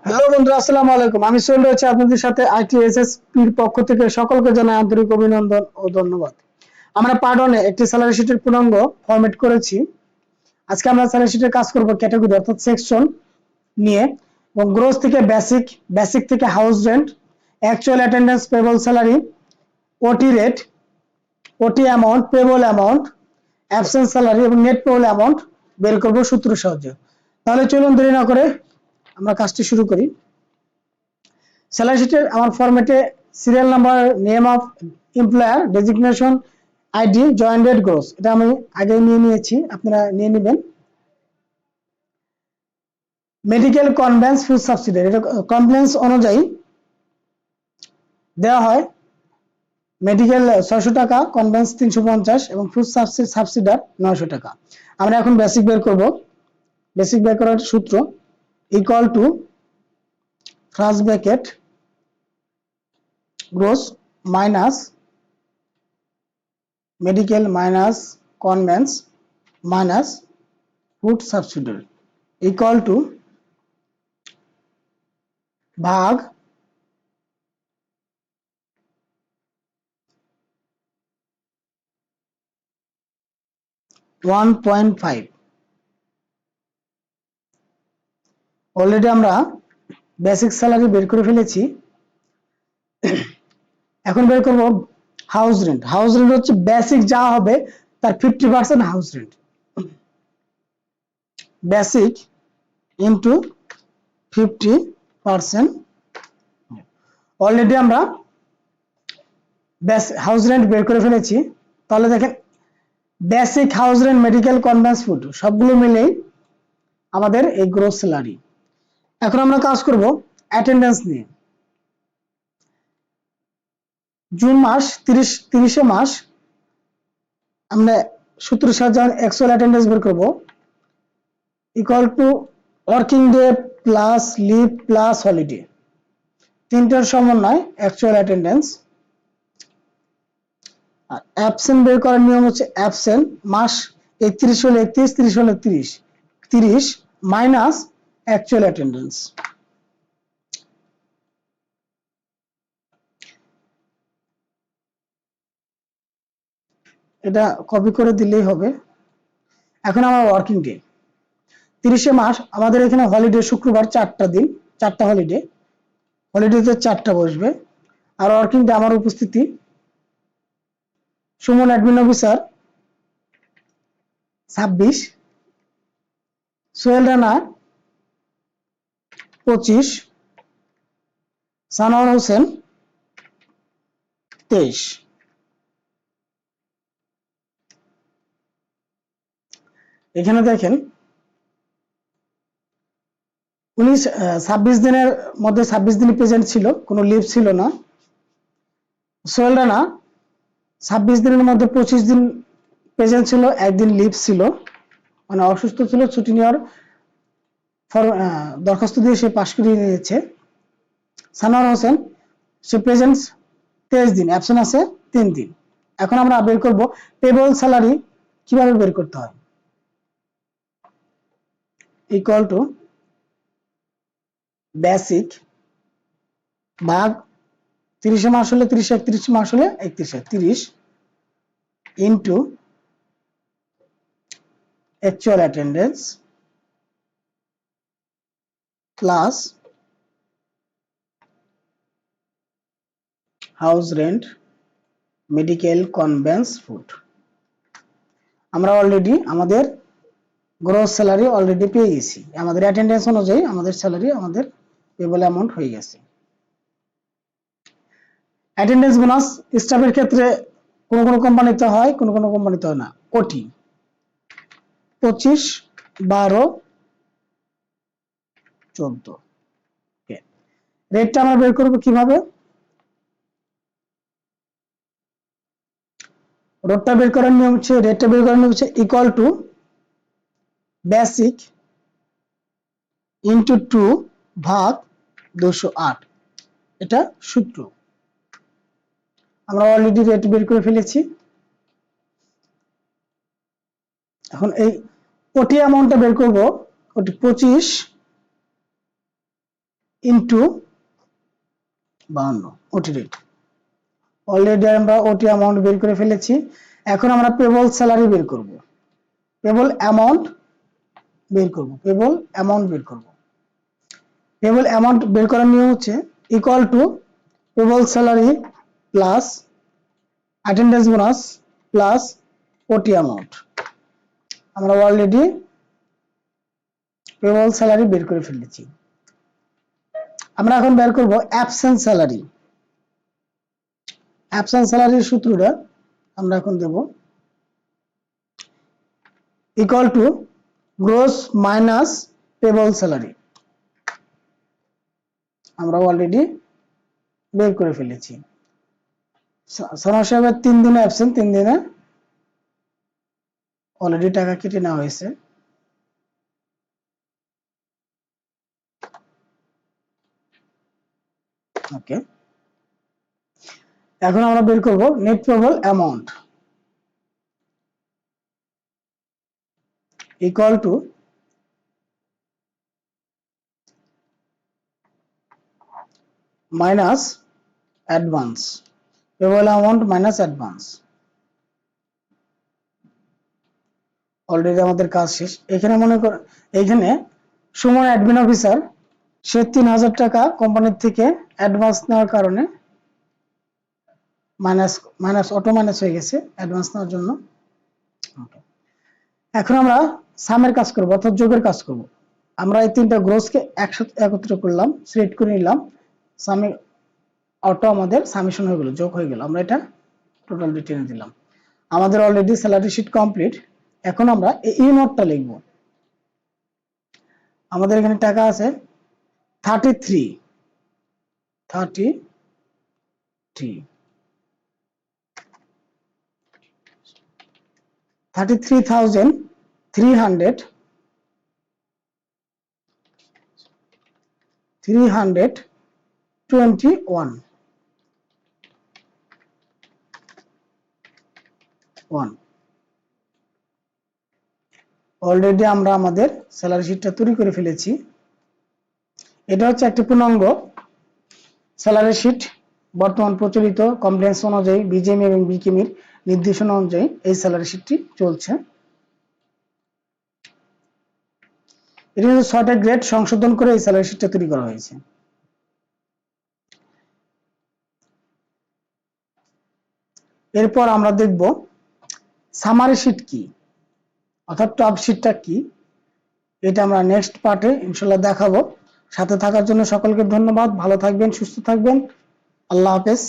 Hello বন্ধুরা, আসসালামু আলাইকুম। আমি সোহেল রয়েছে আপনাদের সাথে আইটিএসএসপির পক্ষ থেকে। সকলকে জানাই আন্তরিক অভিনন্দন ও ধন্যবাদ। আমরা পার্ডনে একটি স্যালারি শিটের পূর্ণাঙ্গ ফরম্যাট করেছি। আজকে আমরা স্যালারি শিটের কাজ করব ক্যাটাগরি অর্থাৎ সেকশন নিয়ে, এবং গ্রোস থেকে বেসিক, বেসিক থেকে house rent, actual attendance, payable salary, ওটি রেট, ওটি amount, payable amount, absence salary এবং নেট পেবল অ্যামাউন্ট বের করব সূত্রের সাহায্যে। তাহলে চলুন দেরি না করে আমরা কাজটি শুরু করি। স্যালারি শিটের আমার ফরম্যাটে serial number, name of employer, designation, ID, joint date, gross, এটা আমি আগে নিয়ে নিয়েছি, আপনারা নিয়ে নেবেন। মেডিকেল কনভেন্স, ফুড সাবসিডি, এটা কনভেন্স অনুযায়ী দেওয়া হয়। মেডিকেল 600 টাকা, কনভেন্স 350 এবং ফুড সাবসিডার 900 টাকা। আমরা এখন বেসিক বের করব। বেসিক বের করার সূত্র equal to first bracket gross minus medical minus convince minus food subsidiary equal to ভাগ 1.5। অলরেডি আমরা বেসিক স্যালারি বের করে ফেলেছি। এখন বের করব হাউস রেন্ট। হাউস রেন্ট হচ্ছে বেসিক যা হবে তার 50% house rent. Basic into 50%। Already আমরা হাউস রেন্ট বের করে ফেলেছি। তাহলে দেখেন, basic, house rent, medical, conveyance, food সবগুলো মিলেই আমাদের এই গ্রোস স্যালারি। এখন আমরা কাজ করব অ্যাটেন্ডেন্স নিয়ে। জুন মাস 30 মাস আমরা সূত্র সাহায্যে অ্যাকচুয়াল অ্যাটেন্ডেন্স বের করব equal to working day plus leave plus holiday, তিনটার সমন্বয় অ্যাকচুয়াল অ্যাটেন্ডেন্স। আর অ্যাবসেন্ট বের করার নিয়ম হচ্ছে অ্যাবসেন্ট মাস 31 হলে 31, 30 হলে 30, 30 মাইনাস অ্যাকচুয়াল অ্যাটেন্ডেন্স। এটা কপি করে দিলেই হবে। এখন আমার ওয়ার্কিং ডে 30 মাস, আমাদের এখানে হলিডে শুক্রবার 4টা দিন, 4টা হলিডে, হলিডেতে 4টা বসবে। আর ওয়ার্কিং ডে আমার উপস্থিতি সুমন অ্যাডমিন অফিসার 26, সোহেল রানা 25, সানোয়ার হোসেন 23। এখানে দেখেন 26 দিনের মধ্যে 26 দিন প্রেজেন্ট ছিল, কোনো লিভ ছিল না। সোহেল রানা 26 দিনের মধ্যে 25 দিন প্রেজেন্ট ছিল, একদিন লিভ ছিল, মানে অসুস্থ ছিল, ছুটি নেওয়ার দরখাস্ত দিয়ে সে পাশ করিয়ে নিয়েছে। সানোয়ার হোসেন সে প্রেজেন্ট 23 দিন, অ্যাবসেন্ট আছে 3 দিন। এখন আমরা বের করব পেবল স্যালারি কিভাবে বের করতে হয়। ইকুয়াল টু বেসিক ভাগ 30 মাস হলে 30, 31 মাস হলে 31, 30 into actual attendance plus house rent, medical, conveyance, food. আমরা অলরেডি আমাদের গ্রোস স্যালারি অলরেডি পেয়ে গেছি। আমাদের অ্যাটেন্ডেন্স অনুযায়ী আমাদের স্যালারি, আমাদের পেবল অ্যামাউন্ট হয়ে গেছে। অ্যাটেন্ডেন্স বোনাস স্টাফের ক্ষেত্রে কোন কোন কোম্পানিতে হয়, কোন কোন কোম্পানিতে হয় না। ওটি 25, 12, 14। রেটটা আমরা বের করবো কিভাবে? রেটটা বের করার নিয়ম হচ্ছে ইকুয়াল টু বেসিক ইন্টু 2 ভাগ 208। এটা সূত্র। আমরা অলরেডি রেট বের করে ফেলেছি। এখন এই ওটি অ্যামাউন্টটা বের করব। ওটি 25 ইন্টু 52 ওটি রেট। অলরেডি আমরা ওটি অ্যামাউন্ট বের করে ফেলেছি। এখন আমরা পেবল স্যালারি বের করব। পেবল অ্যামাউন্ট বের করব। পেবল অ্যামাউন্ট বের করব। পেবল অ্যামাউন্ট বের করার নিয়ম হচ্ছে equal to payable salary plus attendance bonus plus ওটি অ্যামাউন্ট। আমরা অলরেডি পেবল স্যালারি বের করে ফেলেছি। আমরা এখন বের করব অ্যাবসেন্ট স্যালারি। অ্যাবসেন্ট স্যালারির সূত্রটা আমরা এখন দেব equal to gross minus payable salary. আমরা অলরেডি বের করে ফেলেছি। সোনা সাহেবের 3 দিনে অ্যাবসেন্ট, 3 দিনে অলরেডি টাকা কেটে নেওয়া হয়েছে। ওকে, এখন আমরা বের করব net payable amount equal to minus advance. Payable amount minus advance. Already আমাদের কাজ শেষ। এখানে মনে কর, এখানে সুমন অ্যাডমিন অফিসার, সে 3000 টাকা কোম্পানির থেকে অ্যাডভান্স নেওয়ার কারণে মাইনাস মাইনাস অটো মাইনাস হয়ে গেছে অ্যাডভান্স নেওয়ার জন্য। এখন আমরা সামের কাজ করব, অর্থাৎ যোগের কাজ করব। আমরা এই তিনটা গ্রোসকে একসাথে একত্র করলাম, সিলেক্ট করে নিলাম, সামে অটো আমাদের সামেশন হয়ে গেল, যোগ হয়ে গেল। আমরা এটা টোটাল টেনে দিলাম। আমাদের অলরেডি স্যালারি শিট কমপ্লিট। এখন আমরা এই নোটটা লিখব। আমাদের এখানে টাকা আছে 33 33,321 অলরেডি আমরা আমাদের স্যালারি শিটটা তৈরি করে ফেলেছি। এটা হচ্ছে একটি পূর্ণাঙ্গ স্যালারি শিট। বর্তমান প্রচলিত কমপ্লেন্স অনুযায়ী বিজিএম এবং বিকিমির নির্দেশনা অনুযায়ী এই স্যালারি শিটটি চলছে। এটি কিন্তু 6টা গ্রেড সংশোধন করে এই স্যালারি শিটটা তৈরি করা হয়েছে। এরপর আমরা দেখব সামারি শিট কি, অর্থাৎ টপ শিটটা কি। এটা আমরা নেক্সট পার্টে ইনশাআল্লাহ দেখাবো। সাথে থাকার জন্য সকলকে ধন্যবাদ। ভালো থাকবেন, সুস্থ থাকবেন। আল্লাহ হাফেজ।